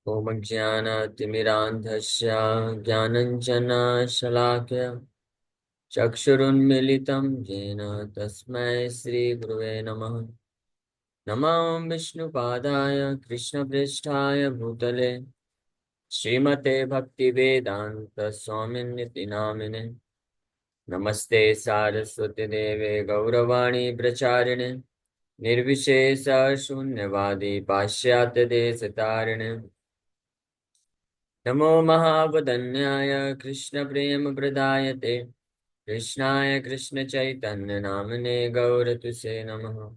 ॐ ज्ञानतिमिरान्धस्य ज्ञानञ्जनशलाकया चक्षुरुन्मीलितं येन तस्मै श्रीगुरुवे नमः। नमो विष्णुपादाय कृष्णप्रेष्ठाय भूतले श्रीमते भक्तिवेदान्तस्वामिन्निति नामिने। नमस्ते सारस्वती देवे गौरवाणी प्रचारिणे निर्विशेष शून्यवादी पाश्चात्यदेशतारिणे। नमो महावदन्याय कृष्णप्रेमप्रदायते कृष्णाय कृष्णचैतन्यनामने गौरतुसे नमः।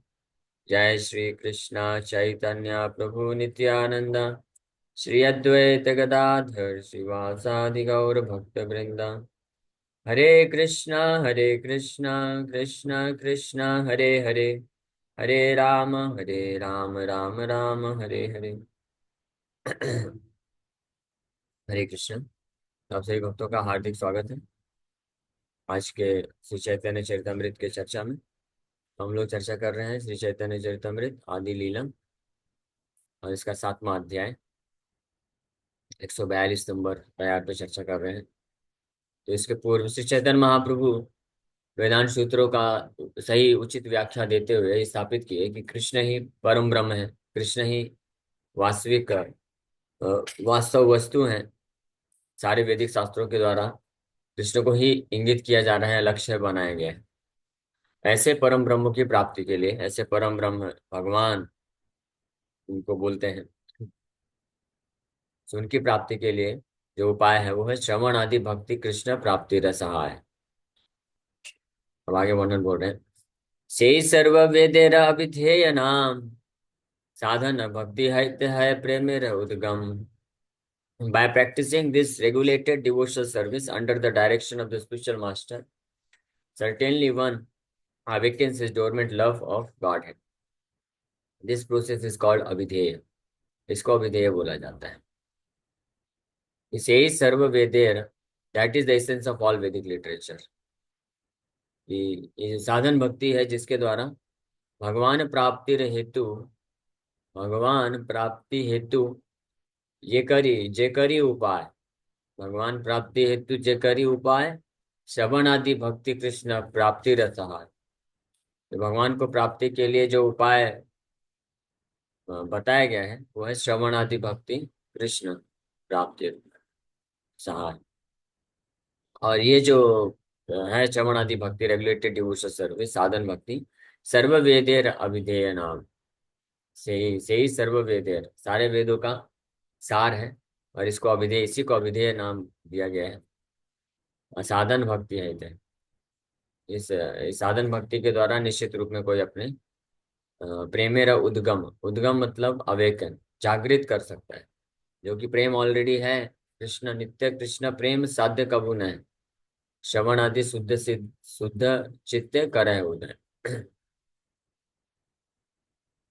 जय श्री कृष्ण चैतन्य प्रभु नित्यानंद श्री अद्वैत गदाधर श्रीवासादि गौर भक्त वृंदा। हरे कृष्णा कृष्ण कृष्ण हरे हरे, हरे राम राम राम हरे हरे। हरे कृष्ण। आप सभी भक्तों का हार्दिक स्वागत है आज के श्री चैतन्य चरितमृत के चर्चा में। हम लोग चर्चा कर रहे हैं श्री चैतन्य चरितमृत आदि लीला और इसका 7वां अध्याय 142 नंबर प्रयार पे चर्चा कर रहे हैं। तो इसके पूर्व श्री चैतन्य महाप्रभु वेदांत सूत्रों का सही उचित व्याख्या देते हुए ये स्थापित किए कि कृष्ण ही परम ब्रह्म है, कृष्ण ही वास्तविक वास्तव वस्तु है। सारे वैदिक शास्त्रों के द्वारा कृष्ण को ही इंगित किया जा रहा है, लक्ष्य बनाया गया है। ऐसे परम ब्रह्म की प्राप्ति के लिए, ऐसे परम ब्रह्म भगवान उनको बोलते हैं, तो उनकी प्राप्ति के लिए जो उपाय है वो है श्रवण आदि भक्ति कृष्ण प्राप्ति रसहाय। अब आगे वर्णन बोल रहे हैं। से सर्व वेदेर अभिधेय नाम साधन भक्ति है प्रेमेर उद्गम। By practicing this regulated devotional service under the direction of the spiritual master, certainly one awakens his dormant love of Godhead. This process is called अभिधेय। इसको अभिधेय बोला जाता है। इसे ही सर्व वेदेर, that is the essence of all Vedic literature. ये साधन भक्ति है जिसके द्वारा भगवान प्राप्ति हेतु, भगवान प्राप्ति हेतु जे करी उपाय, भगवान प्राप्ति हेतु जे करी उपाय श्रवण आदि भक्ति कृष्ण प्राप्ति रसहार। तो भगवान को प्राप्ति के लिए जो उपाय बताया गया है वो है श्रवण आदि भक्ति कृष्ण प्राप्ति सहाय। और ये जो है श्रवण आदि भक्ति रेगुलेटेड डिवोशनल सर्विस साधन भक्ति सर्व वेदेर अभिधेय नाम से ही सर्व वेदेर, सारे वेदों का सार है और इसको अभिधेय, इसी को अभिधेय नाम दिया गया है। साधन भक्ति है इधर। इस साधन भक्ति के द्वारा निश्चित रूप में कोई अपने प्रेमेर उद्गम, उद्गम मतलब अवेकन, जागृत कर सकता है। जो कि प्रेम ऑलरेडी है, कृष्ण नित्य कृष्ण प्रेम साध्य कबू न है। श्रवण आदि शुद्ध सिद्ध शुद्ध चित्त करे उदय।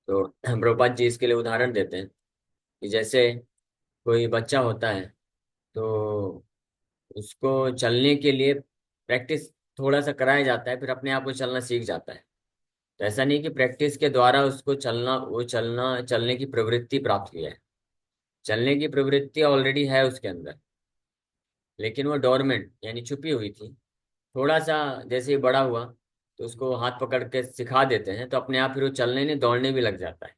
तो प्रभुपाद जी इसके लिए उदाहरण देते हैं कि जैसे कोई बच्चा होता है तो उसको चलने के लिए प्रैक्टिस थोड़ा सा कराया जाता है, फिर अपने आप वो चलना सीख जाता है। तो ऐसा नहीं कि प्रैक्टिस के द्वारा उसको चलने की प्रवृत्ति प्राप्त किया है। चलने की प्रवृत्ति ऑलरेडी है उसके अंदर, लेकिन वो डोरमेंट यानी छुपी हुई थी। थोड़ा सा जैसे ही बड़ा हुआ तो उसको हाथ पकड़ के सिखा देते हैं तो अपने आप फिर वो चलने नहीं दौड़ने भी लग जाता है,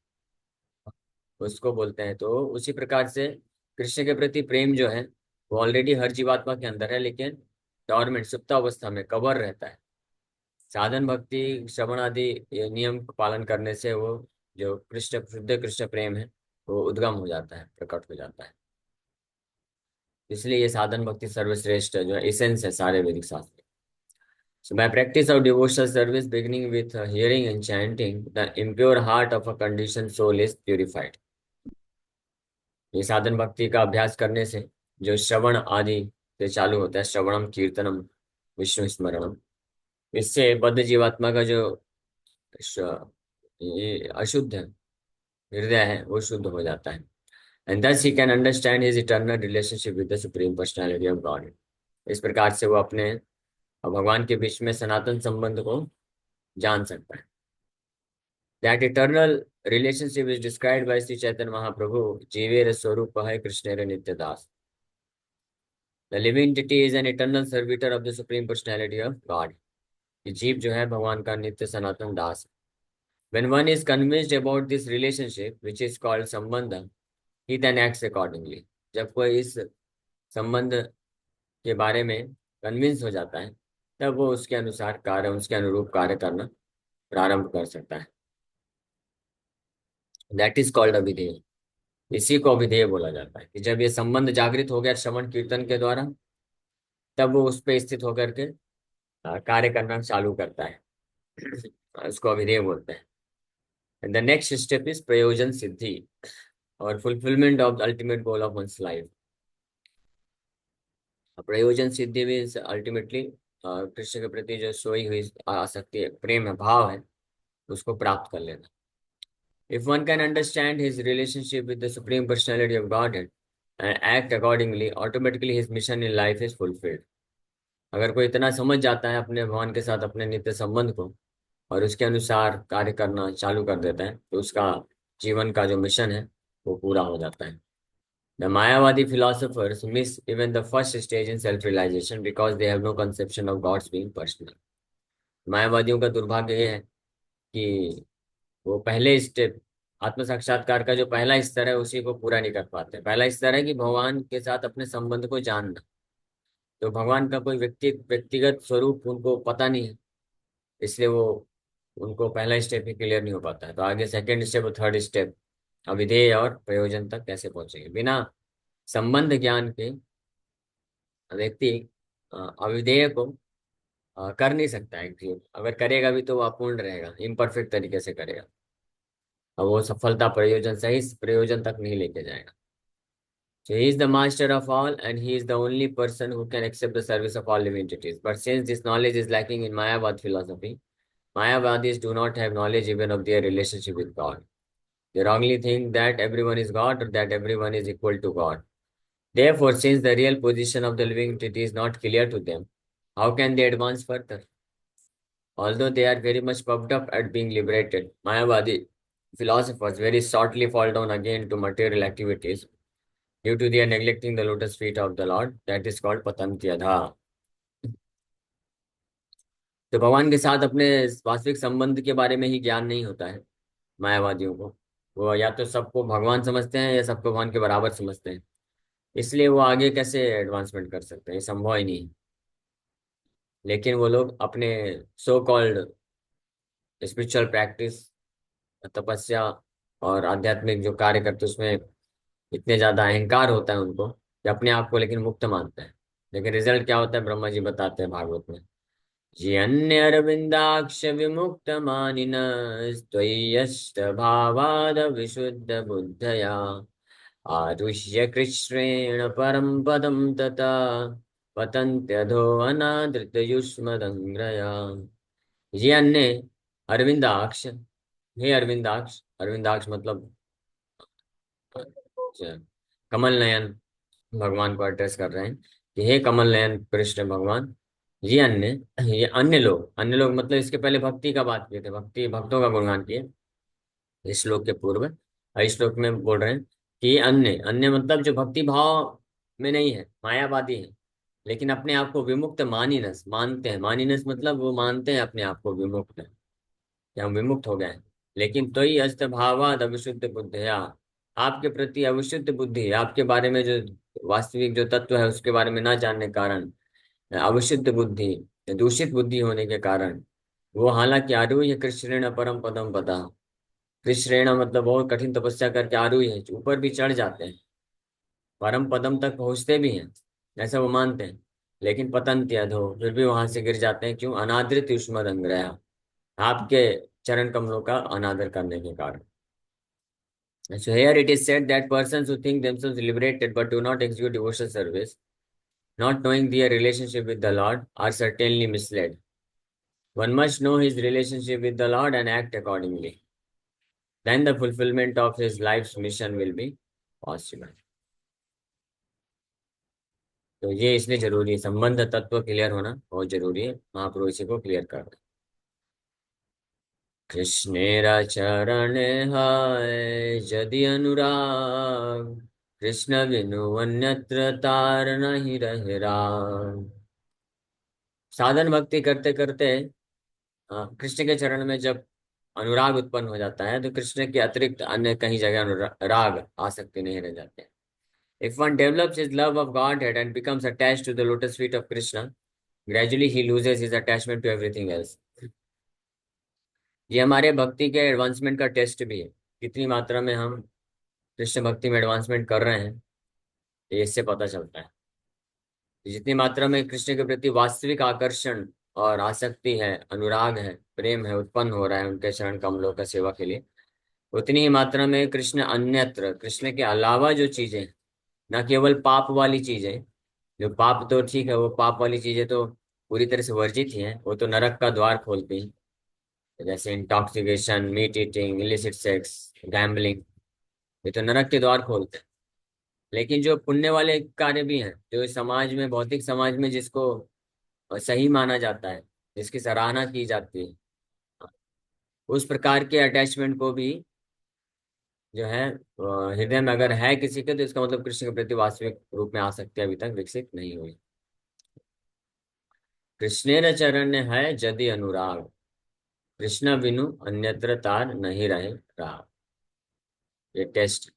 उसको बोलते हैं। तो उसी प्रकार से कृष्ण के प्रति प्रेम जो है वो ऑलरेडी हर जीवात्मा के अंदर है, लेकिन डोरमेंट सुप्त अवस्था में कवर रहता है। साधन भक्ति श्रवण आदि ये नियम का पालन करने से वो जो कृष्ण शुद्ध कृष्ण प्रेम है वो उद्गम हो जाता है, प्रकट हो जाता है। इसलिए ये साधन भक्ति सर्वश्रेष्ठ जो एसेंस है सारे वैदिक शास्त्र। So by practice of devotional service beginning with hearing and chanting, the impure heart of a conditioned soul is purified. ये साधन भक्ति का अभ्यास करने से जो श्रवण आदि से चालू होता है, श्रवणम कीर्तनम विष्णु स्मरणम, इससे बद्ध जीवात्मा का जो ये अशुद्ध हृदय है वो शुद्ध हो जाता है। And thus he can understand his eternal relationship with the supreme personality of God. इस प्रकार से वो अपने और भगवान के बीच में सनातन संबंध को जान सकता है। That eternal relationship is described by Sri Chaitanya Mahaprabhu, Jivera Swarupa hai Krishnera Nityadas. The living entity is an eternal servitor of the Supreme Personality of God. ये जीव जो है भगवान का नित्य सनातन दास है. When one is convinced about this relationship, which is called संबंध, he then acts accordingly. जब कोई इस संबंध के बारे में कन्विंस हो जाता है, तब वो उसके अनुसार कार्य, उसके अनुरूप कार्य करना प्रारंभ कर सकता है. दैट इज कॉल्ड अविधेय. इसी को अविधेय बोला जाता है कि जब ये संबंध जागृत हो गया श्रवण कीर्तन के द्वारा, तब वो उस पर स्थित होकर के कार्य करना चालू करता है. उसको अविधेय बोलते हैं. द नेक्स्ट स्टेप इज प्रयोजन सिद्धि और fulfilment of the ultimate goal of one's life. प्रयोजन सिद्धि मीन्स अल्टीमेटली कृष्ण के प्रति जो सोई हुई आसक्ति है, प्रेम है, भाव है, उसको प्राप्त कर लेना. If one can understand his relationship with the Supreme Personality of Godhead and act accordingly, automatically his mission in life is fulfilled. अगर कोई इतना समझ जाता है अपने भगवान के साथ अपने नित्य संबंध को और उसके अनुसार कार्य करना चालू कर देता है, तो उसका जीवन का जो मिशन है वो पूरा हो जाता है. The Mayavadi philosophers miss even the first stage in self-realization because they have no conception of God's being personal. मायावादियों का दुर्भाग्य ये है कि वो पहले स्टेप, आत्म साक्षात्कार का जो पहला स्तर है, उसी को पूरा नहीं कर पाते. पहला स्तर है कि भगवान के साथ अपने संबंध को जानना. तो भगवान का कोई व्यक्तिगत स्वरूप उनको पता नहीं है, इसलिए वो उनको पहला स्टेप ही क्लियर नहीं हो पाता है. तो आगे सेकंड स्टेप और थर्ड स्टेप अविधेय और प्रयोजन तक कैसे पहुंचेंगे. बिना संबंध ज्ञान के व्यक्ति अविधेय को कर नहीं सकता है. अगर करेगा भी तो वो अपूर्ण रहेगा, इम्परफेक्ट तरीके से करेगा, और वो सफलता प्रयोजन सही प्रयोजन तक नहीं लेके जाएगा. So he is the master of all and he is the only person who can accept the service of all living entities. But since this knowledge is lacking in Mayavad philosophy, Mayavadis do not have knowledge even of their relationship with God. They wrongly think that everyone is God or that everyone is equal to God. Therefore, since the real position of the living entity is not clear to them, how can they advance further? Although they are very much puffed up at being liberated, Mayavadi philosophers very shortly fall down again to material activities due to their neglecting the lotus feet of the Lord. That is called patantyadha. तो भगवान के साथ अपने वास्तविक संबंध के बारे में ही ज्ञान नहीं होता है मायावादियों को. वो या तो सबको भगवान समझते हैं या सबको भगवान के बराबर समझते हैं, इसलिए वो आगे कैसे एडवांसमेंट कर सकते हैं, ये संभव ही नहीं. लेकिन वो लोग अपने सो कॉल्ड स्पिरिचुअल प्रैक्टिस, तपस्या और आध्यात्मिक जो कार्य करते हैं, उसमें इतने ज्यादा अहंकार होता है उनको कि अपने आप को लेकिन मुक्त मानते हैं. लेकिन रिजल्ट क्या होता है ब्रह्मा जी बताते हैं भागवत में. ये अन्य अरविंदाक्ष विमुक्त मानिन त्वय्यस्त भावाद विशुद्ध बुद्धया आरुष्य कृष्णेण परम पदम तथा पतन्त्यधो अनादृत युष्मदंग्रया. ये अन्य अरविंदाक्ष, हे अरविंदाक्ष, अरविंदाक्ष मतलब कमल नयन, भगवान को एड्रेस कर रहे हैं कि हे कमल नयन कृष्ण भगवान. ये अन्य, ये अन्य लोग मतलब इसके पहले भक्ति का बात किए थे, भक्ति भक्तों का गुणगान किए इस श्लोक के पूर्व. इस श्लोक में बोल रहे हैं कि अन्य, अन्य मतलब जो भक्ति भाव में नहीं है, मायावादी है, लेकिन अपने आप को विमुक्त मानिनस मानते हैं. मानिनस मतलब वो मानते हैं अपने आप को विमुक्त, कि हम विमुक्त हो गए हैं. लेकिन तो ही अस्त भावाद अविशुद्ध बुद्धया, आपके प्रति अविशुद्ध बुद्धि, आपके बारे में जो वास्तविक जो तत्व है उसके बारे में ना जानने के कारण, अविशुद्ध बुद्धि, दूषित बुद्धि होने के कारण वो हालांकि आरूह्य कृष्णेण परम पदम पदा. कृष्णेण मतलब बहुत कठिन तपस्या करके आरूह्य है, ऊपर भी चढ़ जाते हैं, परम पदम तक पहुंचते भी हैं, ऐसा वो मानते हैं. लेकिन पतंत अधो, फिर भी वहां से गिर जाते हैं. क्यों? अनादृत युष्मद अंग्रया, आपके चरण कमलों का अनादर करने के कारण. So here it is said that persons who think themselves liberated but do not execute devotional service, not knowing their relationship with the Lord, are certainly misled. One must know his relationship with the Lord and act accordingly. Then the fulfillment of his life's mission will be possible. तो ये इसलिए जरूरी है, संबंध तत्व clear होना बहुत जरूरी है. महापुरुष इसी को क्लियर कर रहे हैं. कृष्णेर चरण है यदि अनुराग, कृष्ण बिनु अन्यत्र तार नहीं रहे राग। साधन भक्ति करते करते कृष्ण के चरण में जब अनुराग उत्पन्न हो जाता है तो कृष्ण के अतिरिक्त अन्य कहीं जगह अनुराग आसक्ति नहीं रह जाते। If one develops his love of Godhead and becomes attached to the lotus feet of Krishna, gradually he loses his attachment to everything else. ये हमारे भक्ति के एडवांसमेंट का टेस्ट भी है, कितनी मात्रा में हम कृष्ण भक्ति में एडवांसमेंट कर रहे हैं, ये इससे पता चलता है। जितनी मात्रा में कृष्ण के प्रति वास्तविक आकर्षण और आसक्ति है, अनुराग है, प्रेम है, उत्पन्न हो रहा है उनके चरण कमलों का सेवा के लिए, उतनी ही मात्रा में कृष्ण अन्यत्र, कृष्ण के अलावा जो चीजें, न केवल पाप वाली चीजें, जो पाप तो ठीक है, वो पाप वाली चीजें तो पूरी तरह से वर्जित ही हैं, वो तो नरक का द्वार खोलती हैं, जैसे intoxication, meat eating, illicit sex, gambling, ये तो नरक के द्वार खोलते हैं। लेकिन जो पुण्य वाले कार्य भी हैं, जो इस समाज में, भौतिक समाज में जिसको सही माना जाता है, जिसकी सराहना की जाती है, उस प्रकार के अटैचमेंट को भी जो है हृदय में अगर है किसी के, तो इसका मतलब कृष्ण के प्रति वास्तविक रूप में आसक्ति अभी तक विकसित नहीं हुई। कृष्णेर चरण है यदि अनुराग, कृष्ण बिनु अन्यत्र तार नहीं रहे राग। ये टेस्ट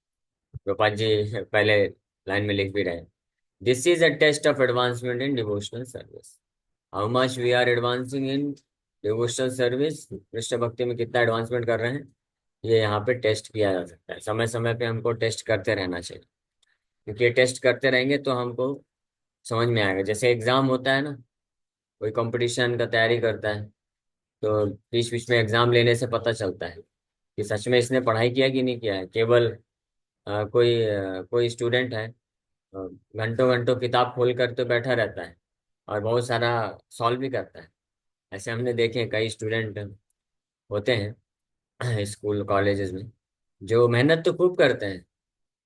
गोपाल जी पहले लाइन में लिख भी रहे। This is a test of advancement in devotional service. How much we are advancing in devotional service, Krishna भक्ति में कितना एडवांसमेंट कर रहे हैं, ये यहाँ पे टेस्ट किया जा सकता है। समय समय पे हमको टेस्ट करते रहना चाहिए, क्योंकि ये टेस्ट करते रहेंगे तो हमको समझ में आएगा। जैसे एग्जाम होता है ना, कोई कंपटीशन का तैयारी करता है, तो बीच बीच में एग्जाम लेने से पता चलता है कि सच में इसने पढ़ाई किया कि नहीं किया है। केवल कोई स्टूडेंट है, घंटों घंटों किताब खोल कर तो बैठा रहता है और बहुत सारा सॉल्व भी करता है। ऐसे हमने देखे हैं, कई स्टूडेंट होते हैं स्कूल कॉलेजेस में, जो मेहनत तो खूब करते हैं,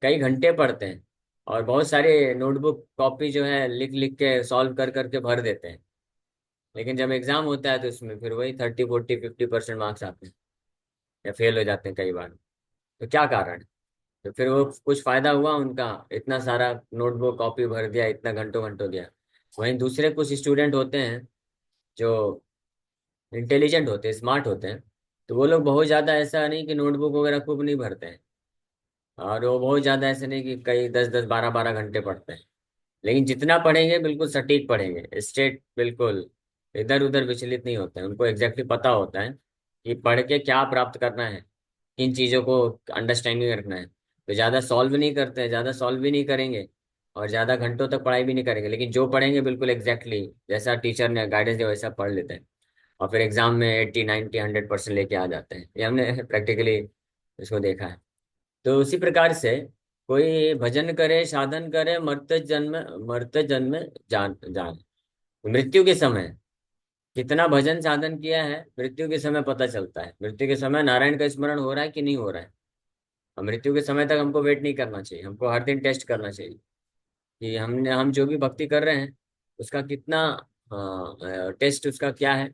कई घंटे पढ़ते हैं और बहुत सारे नोटबुक कॉपी जो है लिख लिख के सॉल्व कर करके भर देते हैं। लेकिन जब एग्जाम होता है तो उसमें फिर वही 30 40 50% मार्क्स आते हैं या फेल हो जाते हैं कई बार। तो क्या कारण है? तो फिर वो कुछ फायदा हुआ उनका, इतना सारा नोटबुक कॉपी भर दिया, इतना घंटों घंटों दिया। वहीं दूसरे कुछ स्टूडेंट होते हैं जो इंटेलिजेंट होते हैं, स्मार्ट होते हैं, तो वो लोग बहुत ज्यादा ऐसा नहीं कि नोटबुक वगैरह खूब नहीं भरते हैं, और वो बहुत ज्यादा ऐसे नहीं कि कई 10 10 12 12 घंटे पढ़ते हैं। लेकिन जितना पढ़ेंगे बिल्कुल सटीक पढ़ेंगे, स्ट्रेट, बिल्कुल इधर उधर विचलित नहीं होते हैं। उनको एग्जैक्टली पता होता है कि पढ़ के क्या प्राप्त करना है, किन चीज़ों को अंडरस्टैंडिंग रखना है। तो ज़्यादा सॉल्व नहीं करते हैं, ज़्यादा सॉल्व भी नहीं करेंगे और ज़्यादा घंटों तक पढ़ाई भी नहीं करेंगे, लेकिन जो पढ़ेंगे बिल्कुल एग्जैक्टली जैसा टीचर ने गाइडेंस दिया वैसा पढ़ लेते हैं और फिर एग्जाम में 80 90 100% लेके आ जाते हैं। ये हमने प्रैक्टिकली इसको देखा है। तो उसी प्रकार से कोई भजन करे, साधन करे, मरते जन्म जान जान, मृत्यु के समय कितना भजन साधन किया है, मृत्यु के समय पता चलता है। मृत्यु के समय नारायण का स्मरण हो रहा है कि नहीं हो रहा है। और मृत्यु के समय तक हमको वेट नहीं करना चाहिए, हमको हर दिन टेस्ट करना चाहिए कि हम जो भी भक्ति कर रहे हैं उसका कितना टेस्ट उसका क्या है,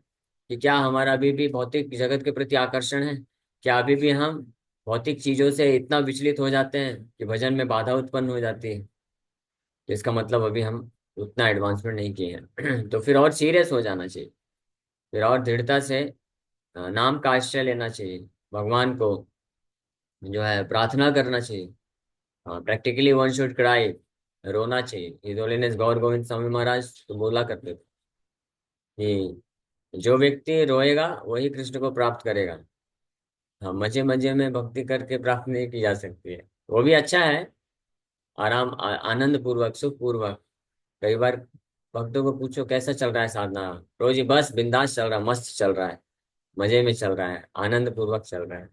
कि क्या हमारा अभी भी भौतिक जगत के प्रति आकर्षण है, क्या अभी भी हम भौतिक चीजों से इतना विचलित हो जाते हैं कि भजन में बाधा उत्पन्न हो जाती है। तो इसका मतलब अभी हम उतना एडवांसमेंट नहीं किए हैं तो फिर और सीरियस हो जाना चाहिए, फिर और दृढ़ता से नाम का आश्रय लेना चाहिए, भगवान को जो है प्रार्थना करना चाहिए। प्रैक्टिकली वन शुड क्राई, रोना चाहिए। हिज होलीनेस गौर गोविंद स्वामी महाराज तो बोला करते थे कि जो व्यक्ति रोएगा वही कृष्ण को प्राप्त करेगा। हाँ, मजे मजे में भक्ति करके प्राप्त नहीं की जा सकती है। वो भी अच्छा है, आराम आनंद पूर्वक, सुख पूर्वक। कई बार भक्तों को पूछो कैसा चल रहा है साधना, रोज ही बस बिंदास चल रहा है, मस्त चल रहा है, मजे में चल रहा है, आनंद पूर्वक चल रहा है।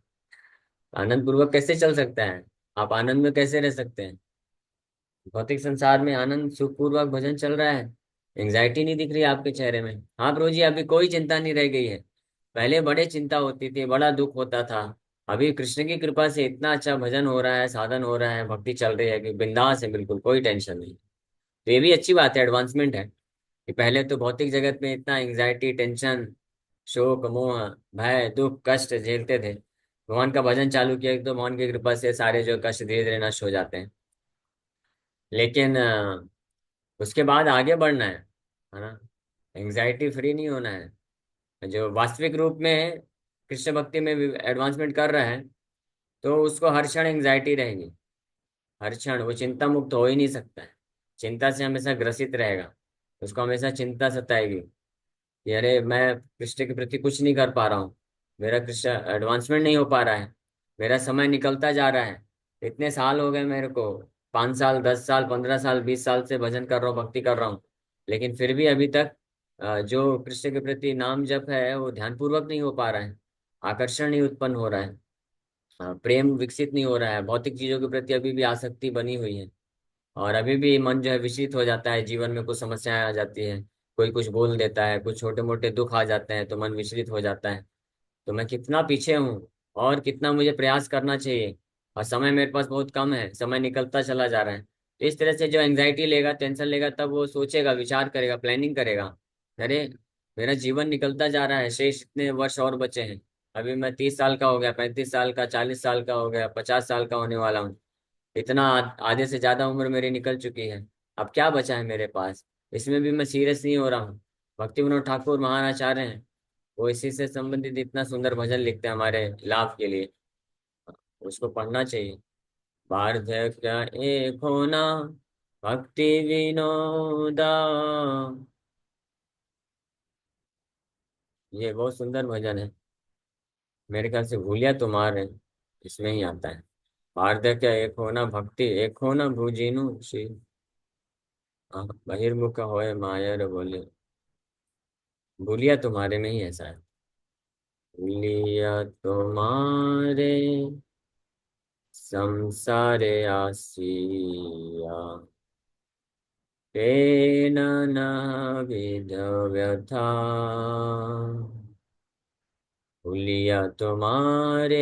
आनंद पूर्वक कैसे चल सकता है? आप आनंद में कैसे रह सकते हैं? भौतिक संसार में आनंद सुखपूर्वक भजन चल रहा है, एंग्जाइटी नहीं दिख रही आपके चेहरे में। हाँ प्रभु जी, अभी कोई चिंता नहीं रह गई है। पहले बड़े चिंता होती थी, बड़ा दुख होता था। अभी कृष्ण की कृपा से इतना अच्छा भजन हो रहा है, साधन हो रहा है, भक्ति चल रही है कि बिंदास है, बिल्कुल कोई टेंशन नहीं। तो ये भी अच्छी बात है, एडवांसमेंट है कि पहले तो भौतिक जगत में इतना एंग्जाइटी, टेंशन, शोक मोह भय दुख कष्ट झेलते थे। भगवान का भजन चालू किया तो भगवान की कृपा से सारे जो कष्ट धीरे धीरे नष्ट हो जाते हैं। लेकिन उसके बाद आगे बढ़ना है ना। एंग्जाइटी फ्री नहीं होना है। जो वास्तविक रूप में कृष्ण भक्ति में एडवांसमेंट कर रहा है, तो उसको हर क्षण एंग्जाइटी रहेगी। हर क्षण वो चिंता मुक्त हो ही नहीं सकता है। चिंता से हमेशा ग्रसित रहेगा। उसको हमेशा चिंता सताएगी कि अरे मैं कृष्ण के प्रति कुछ नहीं कर पा रहा हूँ। मेरा कृष्ण एडवांसमेंट नहीं हो पा रहा है। मेरा समय निकलता जा रहा है। इतने साल हो गए मेरे को, 5 साल 10 साल 15 साल 20 साल से भजन कर रहा हूँ, भक्ति कर रहा हूँ। लेकिन फिर भी अभी तक जो कृष्ण के प्रति नाम जप है वो ध्यानपूर्वक नहीं हो पा रहा है। आकर्षण नहीं उत्पन्न हो रहा है। प्रेम विकसित नहीं हो रहा है। भौतिक चीजों के प्रति अभी भी आसक्ति बनी हुई है। और अभी भी मन जो है विचलित हो जाता है। जीवन में कुछ समस्याएं आ जाती है, कोई कुछ बोल देता है, कुछ छोटे मोटे दुख आ जाते हैं तो मन विचलित हो जाता है। तो मैं कितना पीछे हूँ और कितना मुझे प्रयास करना चाहिए। और समय मेरे पास बहुत कम है, समय निकलता चला जा रहा है। तो इस तरह से जो एंजाइटी लेगा, टेंशन लेगा, तब वो सोचेगा, विचार करेगा, प्लानिंग करेगा। अरे मेरा जीवन निकलता जा रहा है, शेष इतने वर्ष और बचे हैं। अभी मैं 30 साल का हो गया, 35 साल का, 40 साल का हो गया, 50 साल का होने वाला हूँ। इतना आधे से ज्यादा उम्र मेरी निकल चुकी है। अब क्या बचा है मेरे पास? इसमें भी मैं सीरियस नहीं हो रहा हूँ। भक्ति विनोद ठाकुर महान आचार्य हैं, वो इसी से संबंधित इतना सुंदर भजन लिखते हैं हमारे लाभ के लिए। उसको पढ़ना चाहिए। वार्धक्य एक होना भक्ति विनोदा। ये बहुत सुंदर भजन है। मेरे ख्याल से भूलिया तुम्हारे इसमें ही आता है। वार्धक्य एक होना भक्ति एक होना भुजिनु श्री। बहिर्मुख होए मायर बोले। भूलिया तुम्हारे में ही ऐसा है। भूलिया तुम्हारे संसारे आसिया। तेन न विध व्यथा। भूलिया तुम्हारे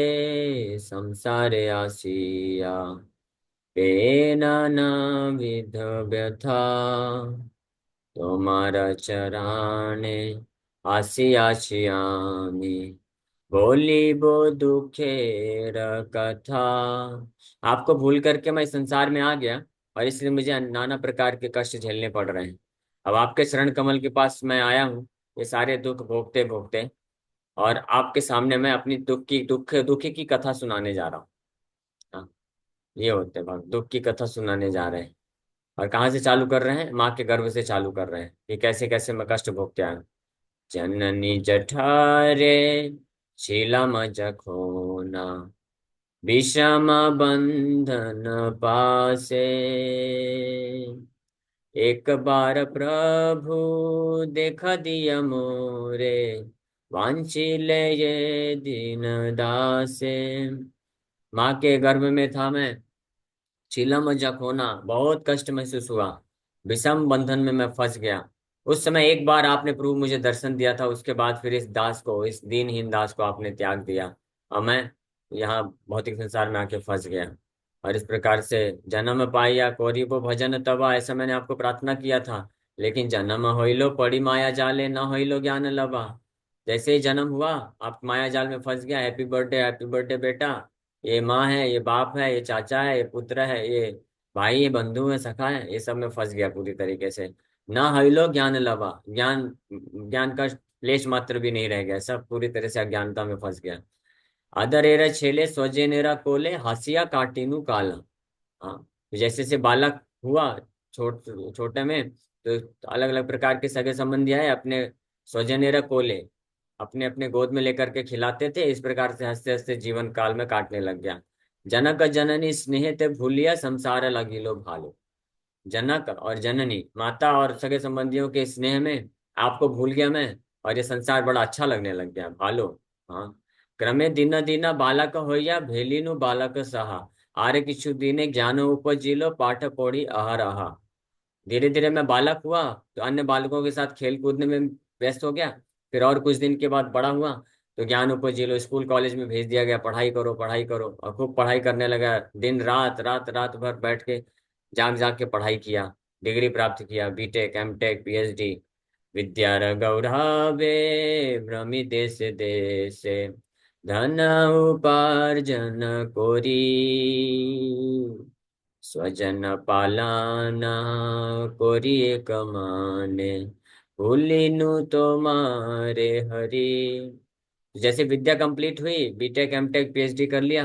संसारे आसिया। तेन न विध व्यथा। तुम्हारा चराने आसिया छियामी। बोली बो दुखेर कथा। आपको भूल करके मैं इस संसार में आ गया, और इसलिए मुझे नाना प्रकार के कष्ट झेलने पड़ रहे हैं। अब आपके शरण कमल के पास मैं आया हूँ, ये सारे दुख भोगते भोगते। और आपके सामने मैं अपनी दुखी की कथा सुनाने जा रहा हूँ। हाँ, ये होते हैं भक्त, दुख की कथा सुनाने जा रहे हैं। और कहाँ से चालू कर रहे हैं? माँ के गर्भ से चालू कर रहे हैं कि कैसे कैसे मैं कष्ट भोगते आया हूँ। जननी जठारे शीलम जखोना। विषम बंधन पासे। एक बार प्रभु देख दिया मोरे। वांछिले ये दीन दासे। माँ के गर्भ में था मैं। चिलम जखोना, बहुत कष्ट महसूस हुआ। विषम बंधन में मैं फंस गया। उस समय एक बार आपने प्रभु मुझे दर्शन दिया था, उसके बाद फिर इस दास को, इस दीनहीन दास को आपने त्याग दिया। और मैं यहाँ भौतिक संसार में आके फंस गया। और इस प्रकार से जन्म पाया कोरी वो भजन तबा, ऐसा मैंने आपको प्रार्थना किया था। लेकिन जन्म होइलो पड़ी माया जाले, न होइलो ज्ञान लबा। जैसे ही जन्म हुआ, आप माया जाल में फंस गया। हैप्पी बर्थडे बेटा। ये माँ है, ये बाप है, ये चाचा है, ये पुत्र है, ये भाई, ये बंधु है, सखा है, ये सब में फंस गया पूरी तरीके से। ना हइलो ज्ञान लबा, ज्ञान ज्ञान का लेश मात्र भी नहीं रह गया। सब पूरी तरह से अज्ञानता में फंस गया। अदरेरा छेले स्वजेनेरा कोले हसिया काटिनु काला। हाँ, तो जैसे जैसे बालक हुआ, छोटे में, तो अलग अलग प्रकार के सगे संबंधी आए, अपने स्वजनेरा कोले अपने अपने गोद में लेकर के खिलाते थे। इस प्रकार से हंसते हंसते जीवन काल में काटने लग गया। जनक जननी स्नेह ते भूलिया संसार लगी लो भालो। जनक और जननी, माता और सगे संबंधियों के स्नेह में आपको भूल गया मैं। और ये संसार बड़ा अच्छा लगने लग गया, भालो। हाँ, क्रमे दिन दिन बालक होइया भेलीनु बालक सहा। आरे किछु दीने ज्ञान उपजिलो पाठ पौड़ी आहार आहा। धीरे धीरे मैं बालक हुआ तो अन्य बालकों के साथ खेल कूदने में व्यस्त हो गया। फिर और कुछ दिन के बाद बड़ा हुआ तो ज्ञान उपजिलो, स्कूल कॉलेज में भेज दिया गया, पढ़ाई करो पढ़ाई करो। और खूब पढ़ाई करने लगा। दिन रात रात रात भर बैठ के जाग जाग के पढ़ाई किया। डिग्री प्राप्त किया, बीटेक एमटेक पीएचडी। विद्यारगौरवे भ्रमि देशे देशे धन उपार्जन कोरी स्वजन पालना कोरिए कमाने भूलिनु तुम्हारे हरि। जैसे विद्या कंप्लीट हुई, बीटेक एमटेक पीएचडी कर लिया,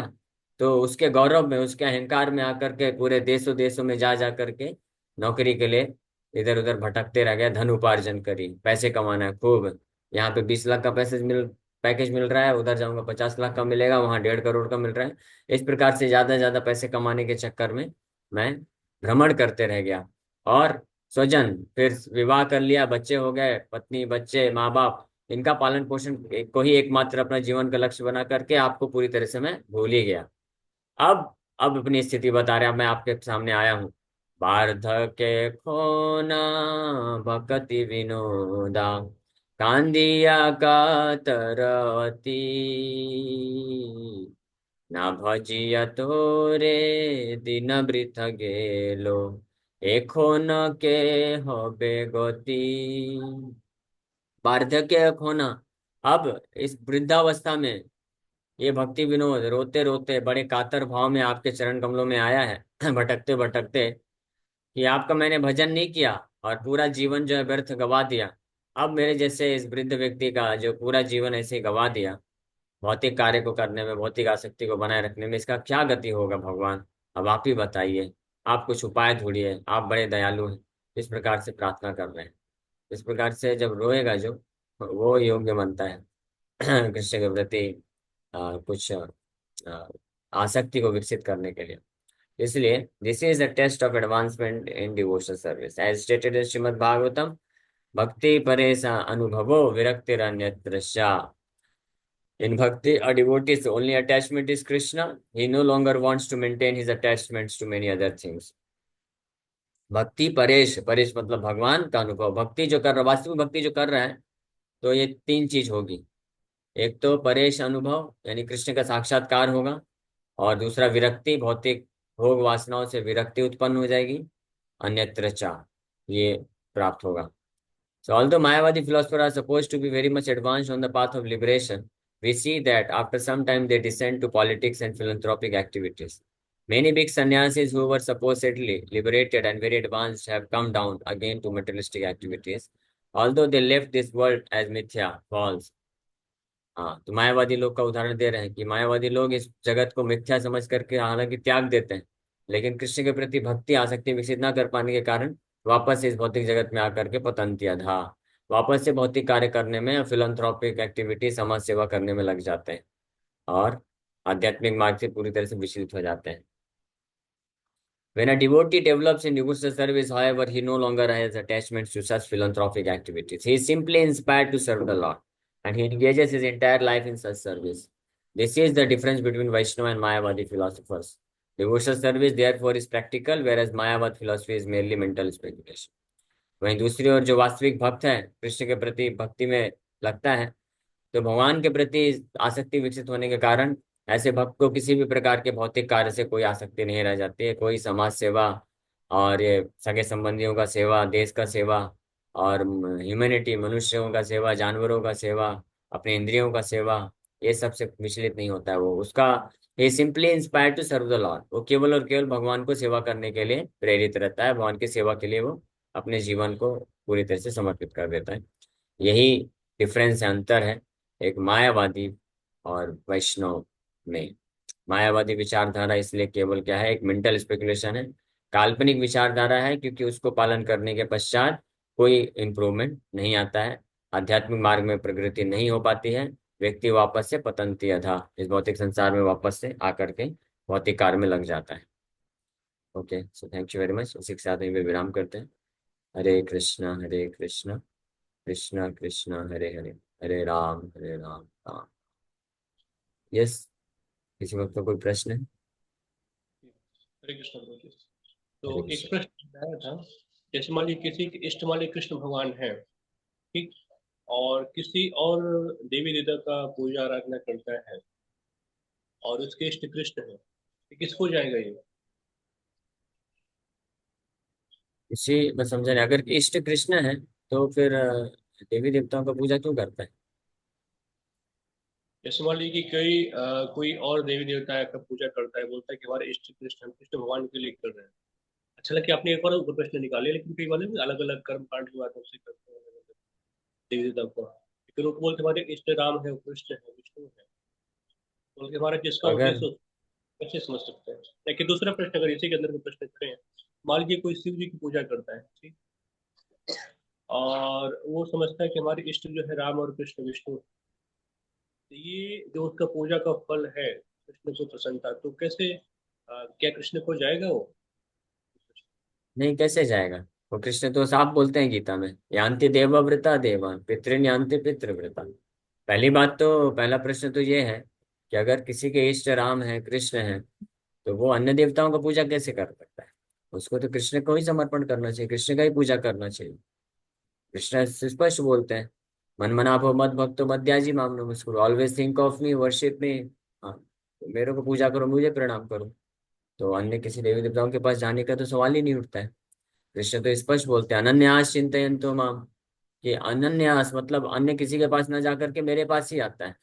तो उसके गौरव में, उसके अहंकार में आकर के पूरे देशों देशों में जा जा करके नौकरी के लिए इधर उधर भटकते रह गए, धन उपार्जन करी, पैसे कमाना है खूब। यहाँ पे 20 लाख का पैकेज मिल रहा है, उधर जाऊंगा 50 लाख का मिलेगा, वहां 1.5 करोड़ का मिल रहा है। इस प्रकार से ज्यादा ज्यादा पैसे कमाने के चक्कर में मैं भ्रमण करते रह गया। और स्वजन, फिर विवाह कर लिया, बच्चे हो गए, पत्नी बच्चे माँ बाप, इनका पालन पोषण को ही एकमात्र अपना जीवन का लक्ष्य बना करके आपको पूरी तरह से मैं भूल ही गया। अब अपनी स्थिति बता रहा, मैं आपके सामने आया हूँ। वार्धक्य खोना भक्ति विनोदा कांदिया कातरवती ना भजिया तोरे दिन वृथ गेलो एखोन के होबे गति। वार्धक्य खोना, अब इस वृद्धावस्था में ये भक्ति विनोद रोते रोते बड़े कातर भाव में आपके चरण कमलों में आया है भटकते भटकते, कि आपका मैंने भजन नहीं किया और पूरा जीवन जो है व्यर्थ गवा दिया। अब मेरे जैसे इस वृद्ध व्यक्ति का जो पूरा जीवन ऐसे ही गवा दिया, भौतिक कार्य को करने में, भौतिक आसक्ति को बनाए रखने में, इसका क्या गति होगा भगवान? अब आप ही बताइए, आप कुछ उपाय ढूंढिए, आप बड़े दयालु हैं। इस प्रकार से प्रार्थना कर रहे हैं। इस प्रकार से जब रोएगा जो, वो योग्य बनता है कृष्ण के प्रति कुछ आसक्ति को विकसित करने के लिए। इसलिए this is a test of advancement in devotional service as stated in Srimad Bhagavatam. भक्ति परेशा अनुभवो विरक्तिरन्यत्र स्या। In bhakti, a devotee's only attachment is Krishna. He no longer wants to maintain his attachments to many other things. भक्ति परेश, परेश मतलब भगवान का अनुभव, भक्ति जो कर रहा, वास्तविक भक्ति जो कर रहा है, तो ये तीन चीज होगी। एक तो परेश अनुभव, यानी कृष्ण का साक्षात्कार होगा। और दूसरा विरक्ति, भौतिक भोग वासनाओं से विरक्ति उत्पन्न हो जाएगी। अन्यत्र चा, ये प्राप्त होगा। So although Mayavadi philosophers are supposed to be very much advanced on the path of liberation, we see that after some time they descend to politics and philanthropic activities. Many big sannyasis who were supposedly liberated and very advanced have come down again to materialistic activities, although they left this world as mithya, false. हाँ, तो मायावादी लोग का उदाहरण दे रहे हैं कि मायावादी लोग इस जगत को मिथ्या समझ करके हालांकि त्याग देते हैं, लेकिन कृष्ण के प्रति भक्ति आसक्ति विकसित न कर पाने के कारण वापस इस भौतिक जगत में आकर के पतंती अधा, वापस से भौतिक कार्य करने में, फिलंथ्रोपिक एक्टिविटी, समाज सेवा करने में लग जाते हैं और आध्यात्मिक मार्ग से पूरी तरह से विचलित हो जाते हैं। When a devotee develops in devotional service, however, he no longer has attachments to such philanthropic activities. He is simply inspired to serve the Lord, and he engages his entire life in such service. This is the difference between Vaishnava and Mayavadi philosophers. Devotional service, therefore, is practical, whereas Mayavad philosophy is merely mental speculation. वहीं दूसरी ओर जो वास्तविक भक्त है, कृष्ण के प्रति भक्ति में लगता है, तो भगवान के प्रति आसक्ति विकसित होने के कारण ऐसे भक्त को किसी भी प्रकार के भौतिक कार्य से कोई आसक्ति नहीं रह जाती है। कोई समाज सेवा और ये सगे संबंधियों का सेवा, देश का सेवा और ह्यूमैनिटी, मनुष्यों का सेवा, जानवरों का सेवा, अपने इंद्रियों का सेवा, ये सब से विचलित नहीं होता है। वो उसका ये simply inspired to serve the lord, वो केवल और केवल भगवान को सेवा करने के लिए प्रेरित रहता है। भगवान की सेवा के लिए वो अपने जीवन को पूरी तरह से समर्पित कर देता है। यही डिफरेंस है, अंतर है एक मायावादी और वैष्णव में। मायावादी विचारधारा इसलिए केवल क्या है, एक मेंटल स्पेकुलेशन है, काल्पनिक विचारधारा है, क्योंकि उसको पालन करने के पश्चात कोई इम्प्रूवमेंट नहीं आता है, आध्यात्मिक मार्ग में प्रगति नहीं हो पाती है, व्यक्ति वापस से पतंती अधा, इस भौतिक संसार में वापस से आकर के भौतिक कार्य में लग जाता है। Okay, so thank you very much. इसी के साथ यहीं पे विराम करते हैं। हरे कृष्णा कृष्णा कृष्णा हरे हरे, हरे राम राम। यस, किसी वक्त कोई प्रश्न है? हरे कृष्ण प्रभु जी। तो हरे एक कृष्ण। प्रश्न आया था, जैसे मान लीजिए किसी के इष्ट मान लीजिए कृष्ण भगवान है, ठीक, और किसी और देवी देवता का पूजा आराधना करता है और उसके इष्ट कृष्ण है, तो किसको जाएगा ये? इसी मैं समझा नहीं, अगर इष्ट कृष्ण है तो फिर देवी देवताओं का पूजा क्यों करता है? जैसे मान लीजिए कि कोई और देवी देवता का पूजा करता है, बोलता है कि हमारे इष्ट कृष्ण हम कृष्ण भगवान के लिए कर रहे हैं। अच्छा लगे आपने एक और ऊपर प्रश्न निकाले, लेकिन कई वाले अलग अलग कर्म कांड के माध्यम से करते हैं अलग अलग देवी देवता को। फिर वो बोलते हमारे इष्ट राम है, वो कृष्ण है, विष्णु है, बोल हमारा जिसका अगर उद्देश्य कैसे समझ सकते हैं। लेकिन दूसरा प्रश्न अगर इसी के अंदर के प्रश्न करें, मान लीजिए कोई शिव जी की पूजा करता है, ठीक, और वो समझता है कि हमारे इष्ट जो है राम और कृष्ण विष्णु, तो ये जो उसका पूजा का फल है कृष्ण को प्रसन्नता, तो कैसे क्या कृष्ण को जाएगा वो? नहीं, कैसे जाएगा? वो कृष्ण तो साफ बोलते हैं गीता में, यान्ति देवव्रता देवा पितृन यान्ति पितृव्रता। पहली बात तो, पहला प्रश्न तो ये है कि अगर किसी के इष्ट राम है, कृष्ण है, तो वो अन्य देवताओं का पूजा कैसे कर सकता है? उसको तो कृष्ण को ही समर्पण करना चाहिए, कृष्ण का ही पूजा करना चाहिए। कृष्ण स्पष्ट बोलते हैं, मन मना भो मत भक्तो मध्याजी माम नमस्कुरु, always think of me, worship me. हाँ, तो मेरे को पूजा करो, मुझे प्रणाम करो। तो अन्य किसी देवी देवताओं के पास जाने का तो सवाल ही नहीं उठता है। कृष्ण तो स्पष्ट बोलते हैं, अनन्यास चिंतयन्तो माम, कि अनन्यास मतलब अन्य किसी के पास ना जाकर के मेरे पास ही आता है।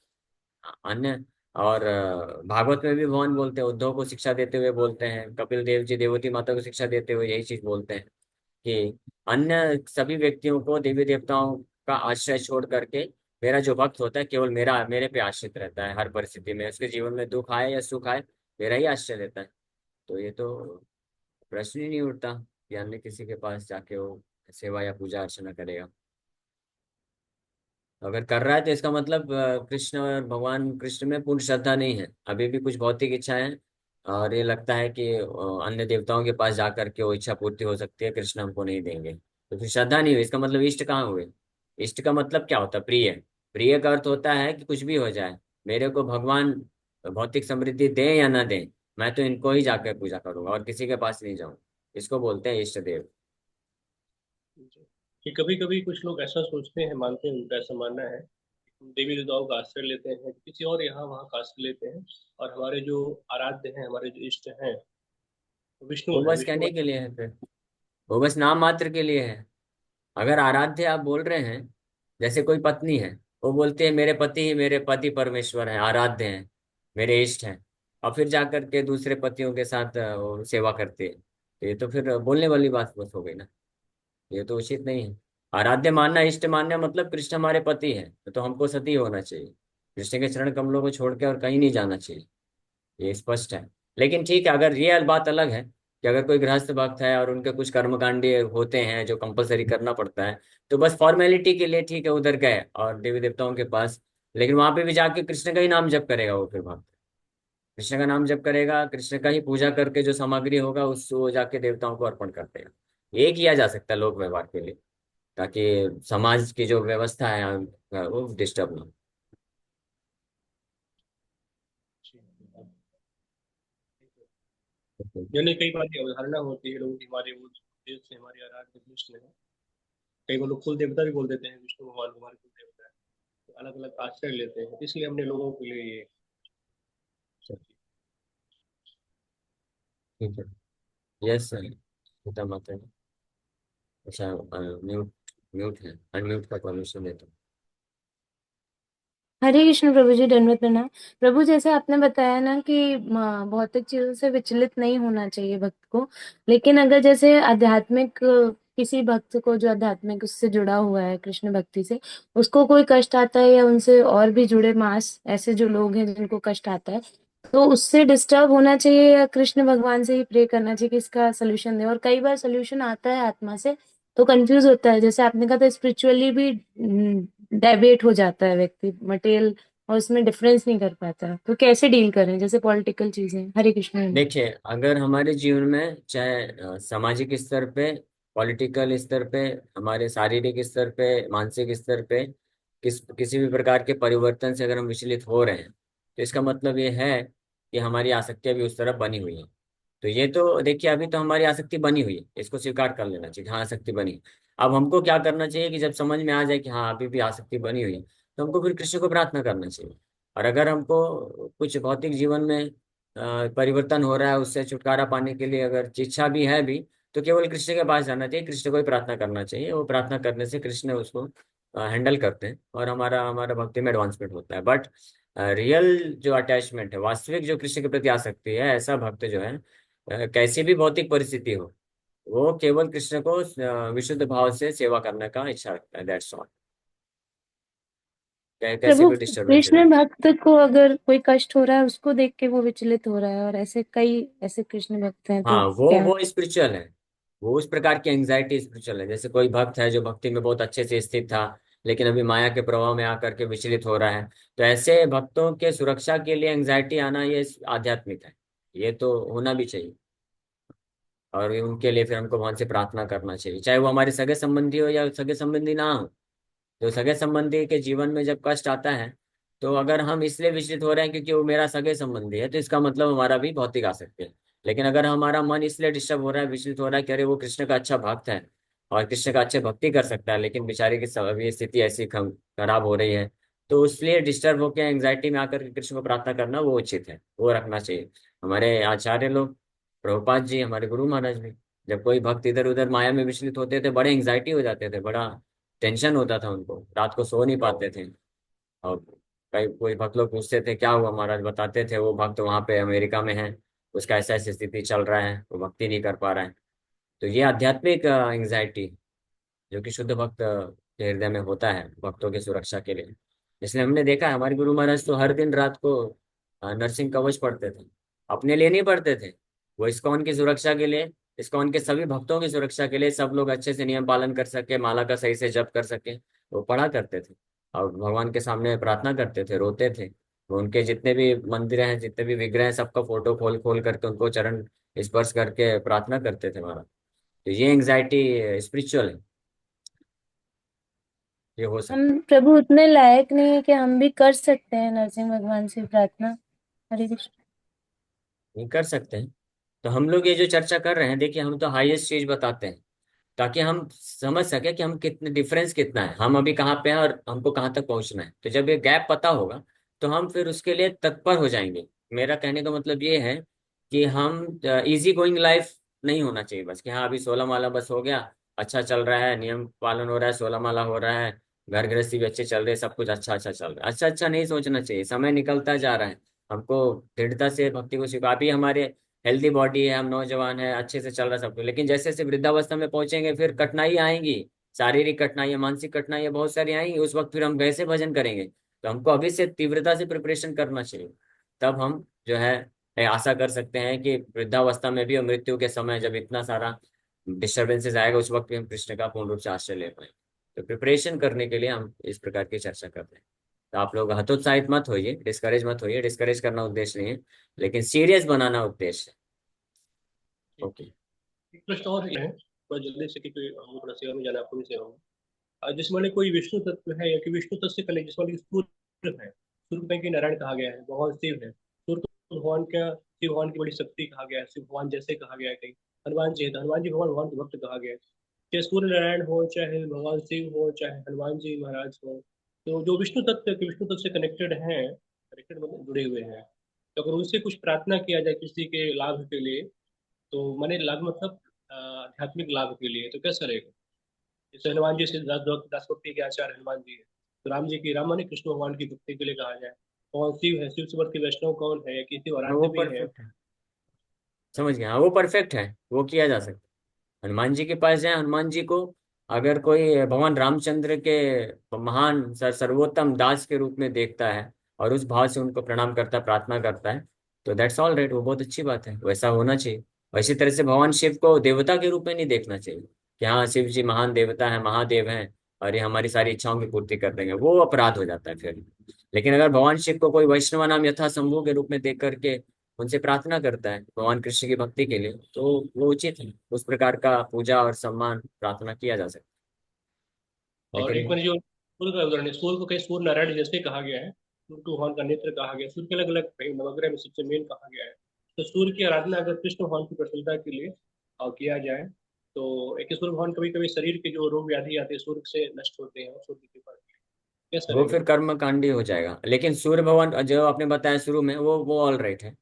अन्य, और भागवत में भी भगवान बोलते हैं, उद्धव को शिक्षा देते हुए बोलते हैं, कपिल देव जी देवती माता को शिक्षा देते हुए यही चीज बोलते हैं कि अन्य सभी व्यक्तियों को, देवी देवताओं का आश्रय छोड़ करके, मेरा जो भक्त होता है केवल मेरे पे आश्रित रहता है, हर परिस्थिति में उसके जीवन में दुख आए या सुख आए, मेरा ही आश्रय लेता है। तो ये तो प्रश्न ही नहीं उठता कि अन्य किसी के पास जाके वो सेवा या पूजा अर्चना करेगा। अगर कर रहा है तो इसका मतलब कृष्ण और भगवान कृष्ण में पूर्ण श्रद्धा नहीं है, अभी भी कुछ भौतिक इच्छाएं हैं, और ये लगता है कि अन्य देवताओं के पास जाकर के वो इच्छा पूर्ति हो सकती है, कृष्ण हमको नहीं देंगे, तो फिर श्रद्धा नहीं हुई। इसका मतलब इष्ट कहाँ हुए? इष्ट का मतलब क्या होता है? प्रिय। प्रिय का अर्थ होता है कि कुछ भी हो जाए, मेरे को भगवान भौतिक समृद्धि दें या ना दें, मैं तो इनको ही जाकर पूजा करूंगा और किसी के पास नहीं जाऊँ। इसको बोलते हैं इष्ट देव। कि कभी कभी कुछ लोग ऐसा सोचते हैं, मानते हैं, उनका ऐसा मानना है, देवी देवताओं का आश्रय लेते हैं, किसी और यहाँ वहाँ का आश्रय लेते हैं, और हमारे जो आराध्य हैं, हमारे जो इष्ट हैं, विष्णु वो है, बस विष्णु। कहने के लिए है फिर, वो बस नाम मात्र के लिए है। अगर आराध्य आप बोल रहे हैं, जैसे कोई पत्नी है, वो बोलती है मेरे पति ही मेरे पति परमेश्वर हैं, आराध्य हैं, मेरे इष्ट हैं, और फिर जाकर के दूसरे पतियों के साथ वो सेवा करती है, तो ये तो फिर बोलने वाली बात बस हो गई ना। ये तो उचित नहीं है। आराध्य मानना, इष्ट मानना मतलब कृष्ण हमारे पति हैं, तो हमको सती होना चाहिए, कृष्ण के चरण कमलों को छोड़ के और कहीं नहीं जाना चाहिए, ये स्पष्ट है। लेकिन ठीक है, अगर ये बात अलग है कि अगर कोई गृहस्थ भक्त है और उनके कुछ कर्मकांडी होते हैं जो कंपलसरी करना पड़ता है, तो बस फॉर्मेलिटी के लिए ठीक है उधर गए और देवी देवताओं के पास, लेकिन वहां पे भी जाके कृष्ण का ही नाम जप करेगा वो, फिर भक्त कृष्ण का नाम जप करेगा, कृष्ण का ही पूजा करके जो सामग्री होगा उसको वो जाके देवताओं को अर्पण कर देगा। ये किया जा सकता है लोक व्यवहार के लिए, ताकि समाज की जो व्यवस्था है वो डिस्टर्ब ना हो। यानी कई बार ये अवधारणा होती है लोगों की, हमारे वो देव से हमारे आराध्य कृष्ण है, कई बार लोग कुल देवता भी बोल देते हैं, विष्णु भगवान हमारे कुल देवता है, तो अलग अलग आश्रय लेते हैं, इसलिए हमने लोगों के लिए ये। ठीक है। यस सर, सीता माता है। अच्छा, म्यूट, म्यूट है, अनम्यूट का परमिशन देता हूँ। हरे कृष्ण प्रभु जी, दंडवत प्रणाम। प्रभु, जैसे आपने बताया ना कि भौतिक चीजों से विचलित नहीं होना चाहिए भक्त को, लेकिन अगर जैसे आध्यात्मिक किसी भक्त को जो आध्यात्मिक उससे जुड़ा हुआ है कृष्ण भक्ति से, उसको कोई कष्ट आता है या उनसे और भी जुड़े मास ऐसे जो लोग हैं जिनको कष्ट आता है, तो उससे डिस्टर्ब होना चाहिए या कृष्ण भगवान से ही प्रे करना चाहिए कि इसका सोल्यूशन दे? और कई बार सोल्यूशन आता है आत्मा से तो कंफ्यूज होता है, जैसे आपने कहा था स्पिरिचुअली भी डेविएट हो जाता है व्यक्ति, मटेरियल और उसमें डिफरेंस नहीं कर पाता है, तो कैसे डील करें जैसे पॉलिटिकल चीजें? हरे कृष्ण। देखिए, अगर हमारे जीवन में चाहे सामाजिक स्तर पे, पॉलिटिकल स्तर पे, हमारे शारीरिक स्तर पे, मानसिक स्तर पे, किसी भी प्रकार के परिवर्तन से अगर हम विचलित हो रहे हैं, तो इसका मतलब ये है कि हमारी आसक्ति अभी उस तरफ बनी हुई है। तो ये तो देखिए, अभी तो हमारी आसक्ति बनी हुई है, इसको स्वीकार कर लेना चाहिए, हाँ आसक्ति बनी है। अब हमको क्या करना चाहिए कि जब समझ में आ जाए कि हाँ अभी भी आसक्ति बनी हुई है, तो हमको फिर कृष्ण को प्रार्थना करना चाहिए। और अगर हमको कुछ भौतिक जीवन में परिवर्तन हो रहा है, उससे छुटकारा पाने के लिए अगर इच्छा भी है भी, तो केवल कृष्ण के पास जाना चाहिए, कृष्ण को ही प्रार्थना करना चाहिए। वो प्रार्थना करने से कृष्ण उसको हैंडल करते हैं और हमारा हमारा भक्ति में एडवांसमेंट होता है। बट रियल जो अटैचमेंट है, वास्तविक जो कृष्ण के प्रति आसक्ति है, ऐसा भक्त जो है कैसी भी भौतिक परिस्थिति हो, वो केवल कृष्ण को विशुद्ध भाव से सेवा करने का इच्छा रखता है। That's all. कैसे प्रभु भी डिस्टर्बेंसेस कृष्ण हो। भक्त को अगर कोई कष्ट हो रहा है उसको देख के वो विचलित हो रहा है, और ऐसे कई ऐसे कृष्ण भक्त हैं, तो हाँ, क्या? वो स्पिरिचुअल है। वो उस प्रकार की एंजाइटी स्पिरिचुअल है। जैसे कोई भक्त है जो भक्ति में बहुत अच्छे से स्थित था, लेकिन अभी माया के प्रभाव में आकर के विचलित हो रहा है, तो ऐसे भक्तों के सुरक्षा के लिए एंजाइटी आना, ये आध्यात्मिक है। ये तो होना भी चाहिए। और उनके लिए फिर हमको भगवान से प्रार्थना करना चाहिए, चाहे वो हमारे सगे संबंधी हो या सगे संबंधी ना हो। तो सगे संबंधी के जीवन में जब कष्ट आता है, तो अगर हम इसलिए विचलित हो रहे हैं क्योंकि वो मेरा सगे संबंधी है, तो इसका मतलब हमारा भी भौतिक आसक्ति है। लेकिन अगर हमारा मन इसलिए डिस्टर्ब हो रहा है, विचलित हो रहा है कि अरे वो कृष्ण का अच्छा भक्त है और कृष्ण का अच्छे भक्ति कर सकता है, लेकिन बेचारे की अभी स्थिति ऐसी खराब हो रही है, तो इसलिए डिस्टर्ब होकर एंग्जाइटी में आकर के कृष्ण को प्रार्थना करना वो उचित है, वो रखना चाहिए। हमारे आचार्य लोग, प्रभुपाद जी, हमारे गुरु महाराज भी, जब कोई भक्त इधर उधर माया में विचलित होते थे, बड़े एंग्जाइटी हो जाते थे, बड़ा टेंशन होता था उनको, रात को सो नहीं पाते थे। और कई कोई भक्त लोग पूछते थे क्या हुआ महाराज, बताते थे वो भक्त वहां पे अमेरिका में है, उसका ऐसा ऐसी स्थिति चल रहा है, वो भक्ति नहीं कर पा रहा है। तो ये आध्यात्मिक एंग्जाइटी जो कि शुद्ध भक्त के हृदय में होता है भक्तों की सुरक्षा के लिए। इसलिए हमने देखा है हमारे गुरु महाराज तो हर दिन रात को नरसिंह कवच पढ़ते थे। अपने लिए नहीं पढ़ते थे, वो इस्कॉन की सुरक्षा के लिए, इस्कॉन के सभी भक्तों की सुरक्षा के लिए, सब लोग अच्छे से नियम पालन कर सके, माला का सही से जप कर सके, वो पढ़ा करते थे। और भगवान के सामने प्रार्थना करते थे, रोते थे। वो उनके जितने भी मंदिर हैं, जितने भी विग्रह हैं, सबका फोटो खोल खोल करके उनको चरण स्पर्श करके प्रार्थना करते थे महाराज। तो ये एंग्जाइटी स्पिरिचुअल है, ये हो हम सकता है। प्रभु उतने लायक नहीं है कि हम भी कर सकते हैं नरसिंह भगवान से प्रार्थना। हरे कृष्ण। नहीं कर सकते हैं। तो हम लोग ये जो चर्चा कर रहे हैं, देखिए हम तो हाईएस्ट चीज बताते हैं ताकि हम समझ सके कि हम कितने डिफरेंस कितना है, हम अभी कहाँ पे हैं और हमको कहाँ तक पहुंचना है। तो जब ये गैप पता होगा, तो हम फिर उसके लिए तत्पर हो जाएंगे। मेरा कहने का मतलब ये है कि हम इजी गोइंग लाइफ नहीं होना चाहिए बस कि हाँ अभी 16 माला बस हो गया, अच्छा चल रहा है, नियम पालन हो रहा है, 16 माला हो रहा है, घर गृहस्थी भी अच्छे चल रहे हैं, सब कुछ अच्छा अच्छा चल रहा है। अच्छा अच्छा नहीं सोचना चाहिए, समय निकलता जा रहा है। हमको दृढ़ता से भक्ति को सीखो। अभी हमारे हेल्दी बॉडी है, हम नौजवान है, अच्छे से चल रहा है सब कुछ, लेकिन जैसे जैसे वृद्धावस्था में पहुंचेंगे फिर कठिनाई आएंगी, शारीरिक कठिनाई, मानसिक कठिनाई बहुत सारी आएंगी। उस वक्त फिर हम कैसे भजन करेंगे? तो हमको अभी से तीव्रता से प्रिपरेशन करना चाहिए। तब हम जो है आशा कर सकते हैं कि वृद्धावस्था में भी और मृत्यु के समय जब इतना सारा डिस्टर्बेंसेस आएगा, उस वक्त भी हम कृष्ण का पूर्ण रूप से आश्रय ले पाएंगे। तो प्रिपरेशन करने के लिए हम इस प्रकार की चर्चा करते हैं। तो आप लोग हतोत्साहित मत होइए, डिस्करेज मत होइए, डिस्करेज करना उद्देश्य नहीं है, लेकिन सीरियस बनाना उद्देश्य है। ठीक। ओके। एक प्रश्न और है, थोड़ा जल्दी से, क्योंकि हमको थोड़ा सेवा में जाना है, आपको भी सेवा में। जिसमें वाले कोई विष्णु तत्व है या कि विष्णु तत्व से कनेक्ट, जिसमें वाले सूर्य है, सूर्य को कहीं नारायण कहा गया है, भगवान शिव है, सूर्य को भगवान का, शिव भगवान की बड़ी शक्ति कहा गया है, शिव भगवान जैसे कहा गया है। कहीं हनुमान जी है, तो हनुमान जी भगवान, भगवान के भक्त कहा गया है। चाहे सूर्य नारायण हो, चाहे भगवान शिव हो, चाहे हनुमान जी महाराज हो, तो जो विष्णु तत्व के विष्णु तत्व से कनेक्टेड हैं, कनेक्टेड मतलब जुड़े हुए हैं, तो अगर उनसे कुछ प्रार्थना किया जाए किसी के लाभ के लिए, तो मैंने लाभ मतलब आध्यात्मिक लाभ के लिए, तो कैसा रहेगा? जैसे हनुमान जी से दास भक्ति के आचार्य हनुमान जी है, तो राम जी की, राम माने कृष्ण भगवान की भक्ति के लिए कहा जाए। और शिव है, शिव से बढ़ के वैष्णव कौन है, या किसी हाँ आराध्य वो भी है? परफेक्ट है, समझ गया। हाँ वो परफेक्ट है, वो किया जा सकता है। हनुमान जी के पास जाए, हनुमान जी को अगर कोई भगवान रामचंद्र के महान सर्वोत्तम दास के रूप में देखता है और उस भाव से उनको प्रणाम करता है, प्रार्थना करता है, तो दैट्स ऑल राइट, वो बहुत अच्छी बात है, वैसा होना चाहिए। वैसी तरह से भगवान शिव को देवता के रूप में नहीं देखना चाहिए कि हाँ शिव जी महान देवता है, महादेव हैं, और ये हमारी सारी इच्छाओं की पूर्ति कर देंगे, वो अपराध हो जाता है फिर। लेकिन अगर भगवान शिव को कोई वैष्णव नाम यथा शंभु के रूप में देख करके उनसे प्रार्थना करता है भगवान कृष्ण की भक्ति के लिए, तो वो उचित है, उस प्रकार का पूजा और सम्मान प्रार्थना किया जा सकता है। और एक लेकिन मैंने जो सूर्य का उदाहरण है, सूर्य को कहीं सूर्य नारायण जैसे कहा गया है, सूर्य को भगवान का नेत्र कहा गया है, सूर्य के अलग अलग नवग्रह में सबसे मेन कहा गया है। तो सूर्य की आराधना अगर कृष्ण भगवान की प्रसन्नता के लिए किया जाए, तो एक सूर्य भगवान कभी कभी शरीर के जो रोग व्याधि आते हैं सूर्य से नष्ट होते हैं, सूर्य की कृपा से। कैसा वो रहेगा? फिर कर्म कांडी हो जाएगा। लेकिन सूर्य भगवान जो आपने बताया शुरू में, वो ऑल राइट है।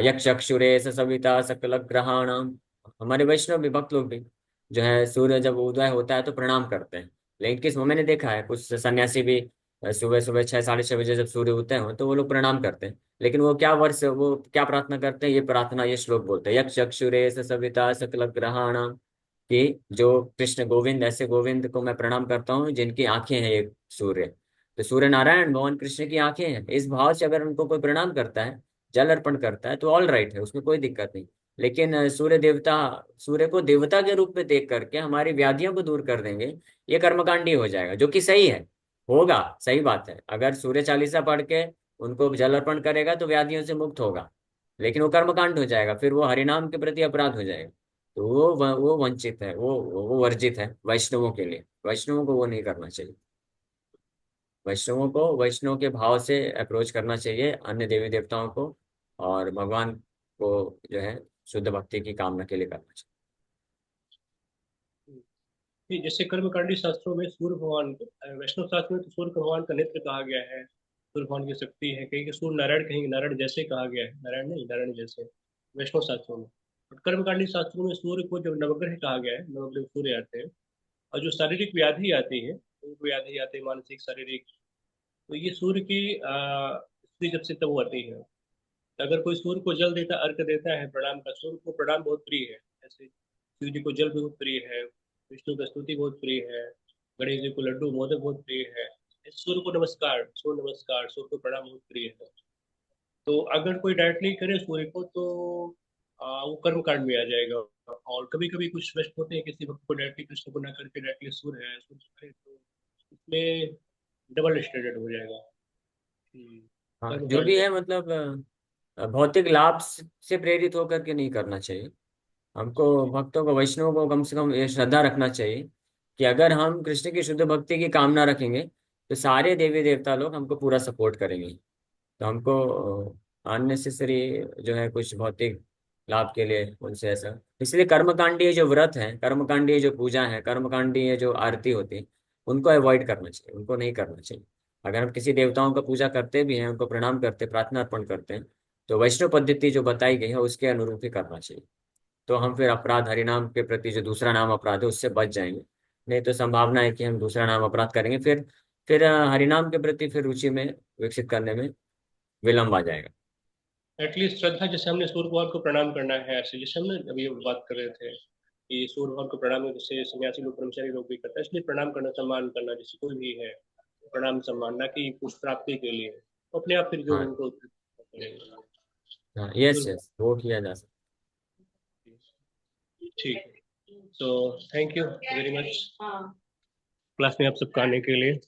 यक्ष अक्षुरेश सविता सकल ग्रहाणाम हमारे वैष्णव भी भक्त लोग भी जो है सूर्य जब उदय होता है तो प्रणाम करते हैं। लेकिन किस मैंने देखा है कुछ सन्यासी भी सुबह सुबह 6 साढ़े 6 बजे जब सूर्य उदय हो तो वो लोग प्रणाम करते हैं। लेकिन वो क्या प्रार्थना करते हैं, ये प्रार्थना ये श्लोक बोलते हैं, यक्ष चक्षुरे सविता सकल ग्रहाणाम, कि जो कृष्ण गोविंद, ऐसे गोविंद को मैं प्रणाम करता हूँ जिनकी आंखें हैं ये सूर्य। तो सूर्य नारायण भगवान कृष्ण की आंखें हैं। इस भाव से अगर उनको कोई प्रणाम करता है, जल अर्पण करता है, तो ऑल राइट है, उसमें कोई दिक्कत नहीं। लेकिन सूर्य को देवता के रूप में देख करके हमारी व्याधियों को दूर कर देंगे, ये कर्मकांडी हो जाएगा, जो कि सही है, होगा, सही बात है। अगर सूर्य चालीसा पढ़ के उनको जल अर्पण करेगा तो व्याधियों से मुक्त होगा। लेकिन वो कर्मकांड हो जाएगा, फिर वो हरिनाम के प्रति अपराध हो जाएगा। तो वो वंचित है, वो वर्जित है वैष्णवों के लिए। वैष्णवों को वो नहीं करना चाहिए। वैष्णवों को वैष्णव के भाव से अप्रोच करना चाहिए अन्य देवी देवताओं को, और भगवान को जो है शुद्ध भक्ति की कामना के लिए करना चाहिए। कि जैसे कर्मकांडी शास्त्रों में सूर्य भगवान को, वैष्णव शास्त्र में तो सूर्य भगवान का नेत्र कहा गया है, सूर्य भगवान की शक्ति है, कहीं कि सूर्य नारायण, कहीं नारायण जैसे कहा गया है, नारायण नहीं नारायण जैसे वैष्णव शास्त्रों में। और कर्मकांडी शास्त्रों में सूर्य को जब नवग्रह कहा गया है, नवग्रह सूर्य आते हैं, और जो शारीरिक व्याधि आती है, उनको व्याधि आती है मानसिक शारीरिक, तो ये सूर्य की स्त्री जब से तब वो आती है। अगर कोई सूर्य को जल देता, अर्घ देता है प्रणाम का, सूर्य को प्रणाम बहुत प्रिय है। ऐसे शिव जी को जल बहुत प्रिय है, विष्णु का स्तुति बहुत प्रिय है, गणेश जी को लड्डू मोदक बहुत प्रिय है। इस सूर्य को नमस्कार, सूर्य नमस्कार, सूर्य को प्रणाम बहुत प्रिय है। तो अगर कोई डायरेक्टली करे सूर्य को तो वो कर्म कांड में आ जाएगा। और कभी कभी कुछ वैष्णव होते हैं, किसी भक्त को डायरेक्टली कृष्ण को ना करके डायरेक्टली सूर्य है सूर्य करे, तो इसमें डबल स्टैंडर्ड हो जाएगा कि हाँ, कर्म जो कांड भी में। है मतलब भौतिक लाभ से प्रेरित होकर के नहीं करना चाहिए। हमको भक्तों को, वैष्णव को कम से कम ये श्रद्धा रखना चाहिए कि अगर हम कृष्ण की शुद्ध भक्ति की कामना रखेंगे तो सारे देवी देवता लोग हमको पूरा सपोर्ट करेंगे। तो हमको अननेसेसरी जो है कुछ भौतिक लाभ के लिए उनसे ऐसा, इसलिए कर्मकांडीय जो व्रत है, कर्मकांडीय जो पूजा है, कर्मकांडीय जो आरती होती है, उनको अवॉइड करना चाहिए, उनको नहीं करना चाहिए। अगर हम किसी देवताओं का पूजा करते भी हैं, उनको प्रणाम करते, प्रार्थना अर्पण करते हैं, तो वैष्णव पद्धति जो बताई गई है उसके अनुरूप ही करना चाहिए। तो हम फिर अपराध, हरिनाम के प्रति जो दूसरा नाम अपराध है उससे बच जाएंगे। नहीं तो संभावना है कि हम दूसरा नाम अपराध करेंगे, फिर हरिनाम के प्रति फिर रुचि में विकसित करने में विलम्ब आ जाएगा। एटलीस्ट श्रद्धा, जैसे हमने सूर्य भगवान को प्रणाम करना है, ऐसे जैसे हमने अभी बात कर रहे थे कि सूर्य भगवान को प्रणाम जैसे सन्यासी लोग, ब्रह्मचारी लोग भी करते हैं, इसलिए प्रणाम करना, सम्मान करना, जैसे कोई भी है प्रणाम सम्मान, ना कि कुछ प्राप्ति के लिए, तो अपने आप फिर जो हाँ, उनको करेंगे। हाँ, यस, बिल्कुल। यस, वो किया जा सकता ठीक है। So thank you very much class में आप सबका आने के लिए।